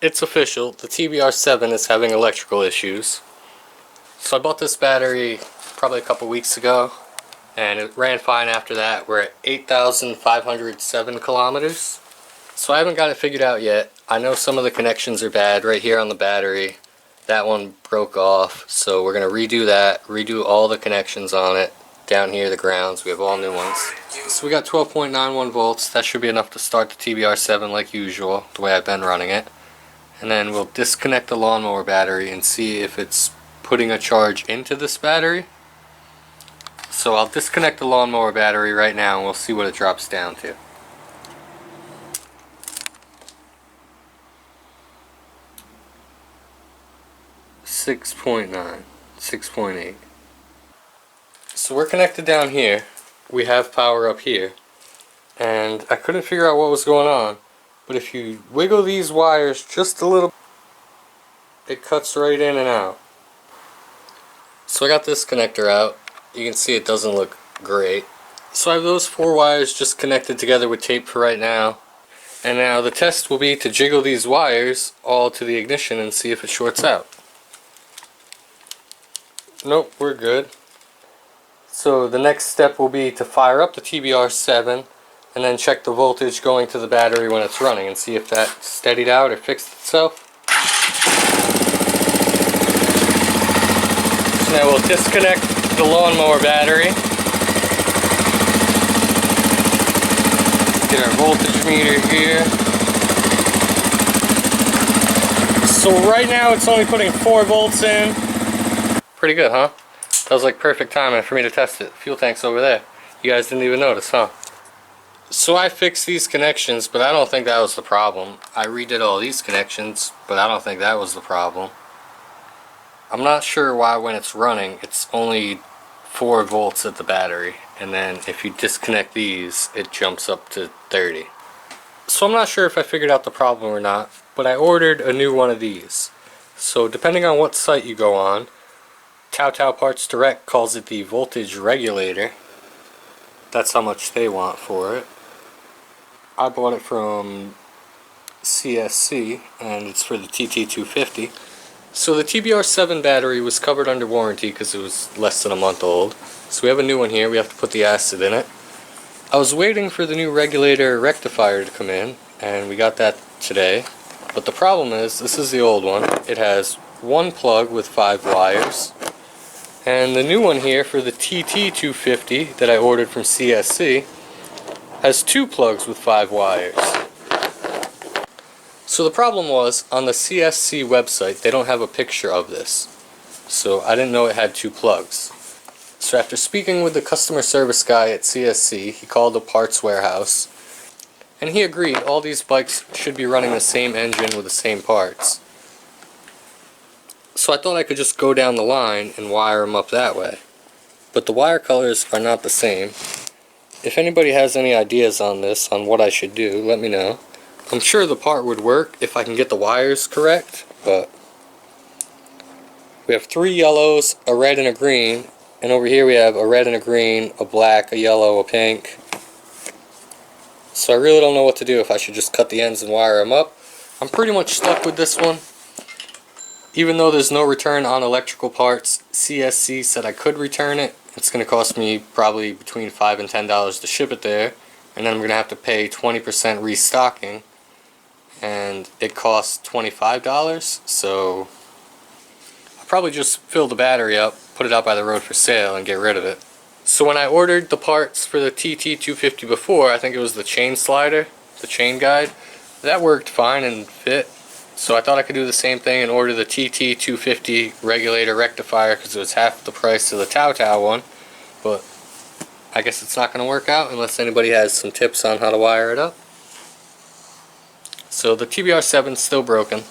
It's official, the Tbr7 is having electrical issues. So I bought this battery probably a couple weeks ago, and it ran fine after that. We're at 8,507 kilometers. So I haven't got it figured out yet. I know some of the connections are bad right here on the battery. That one broke off, so we're going to redo that, redo all the connections on it. Down here, the grounds, we have all new ones. So we got 12.91 volts. That should be enough to start the Tbr7 like usual, the way I've been running it. And then we'll disconnect the lawnmower battery and see if it's putting a charge into this battery. So I'll disconnect the lawnmower battery right now and we'll see what it drops down to. .9, 6.8. So we're connected down here. We have power up here. And I couldn't figure out what was going on. But if you wiggle these wires just a little, it cuts right in and out. So I got this connector out. You can see it doesn't look great. So I have those 4 wires just connected together with tape for right now. And now the test will be to jiggle these wires all to the ignition and see if it shorts out. Nope, we're good. So the next step will be to fire up the Tbr7 and then check the voltage going to the battery when it's running and see if that steadied out or fixed itself. So now we'll disconnect the lawnmower battery. Get our voltage meter here. So right now it's only putting 4 volts in. Pretty good, huh? That was like perfect timing for me to test it. Fuel tank's over there. You guys didn't even notice, huh? So I fixed these connections, but I don't think that was the problem. I redid all these connections, but I don't think that was the problem. I'm not sure why when it's running, it's only 4 volts at the battery. And then if you disconnect these, it jumps up to 30. So I'm not sure if I figured out the problem or not, but I ordered a new one of these. So depending on what site you go on, Tao Tao Parts Direct calls it the voltage regulator. That's how much they want for it. I bought it from CSC and it's for the TT250. So the Tbr7 battery was covered under warranty because it was less than a month old. So we have a new one here, we have to put the acid in it. I was waiting for the new regulator rectifier to come in and we got that today. But the problem is, this is the old one. It has 1 plug with 5 wires. And the new one here for the TT250 that I ordered from CSC has 2 plugs with 5 wires. So the problem was, on the CSC website they don't have a picture of this. So I didn't know it had 2 plugs. So after speaking with the customer service guy at CSC, he called the parts warehouse. And he agreed all these bikes should be running the same engine with the same parts. So I thought I could just go down the line and wire them up that way. But the wire colors are not the same. If anybody has any ideas on this, on what I should do, let me know. I'm sure the part would work if I can get the wires correct, but we have 3 yellows, a red and a green, and over here we have a red and a green, a black, a yellow, a pink. So I really don't know what to do, if I should just cut the ends and wire them up. I'm pretty much stuck with this one. Even though there's no return on electrical parts, CSC said I could return it. It's going to cost me probably between $5 and $10 to ship it there. And then I'm going to have to pay 20% restocking. And it costs $25, so I'll probably just fill the battery up, put it out by the road for sale, and get rid of it. So when I ordered the parts for the TT250 before, I think it was the chain slider, the chain guide, that worked fine and fit. So I thought I could do the same thing and order the TT250 regulator rectifier because it was half the price of the Tao Tao one. But I guess it's not going to work out unless anybody has some tips on how to wire it up. So the Tbr7's still broken.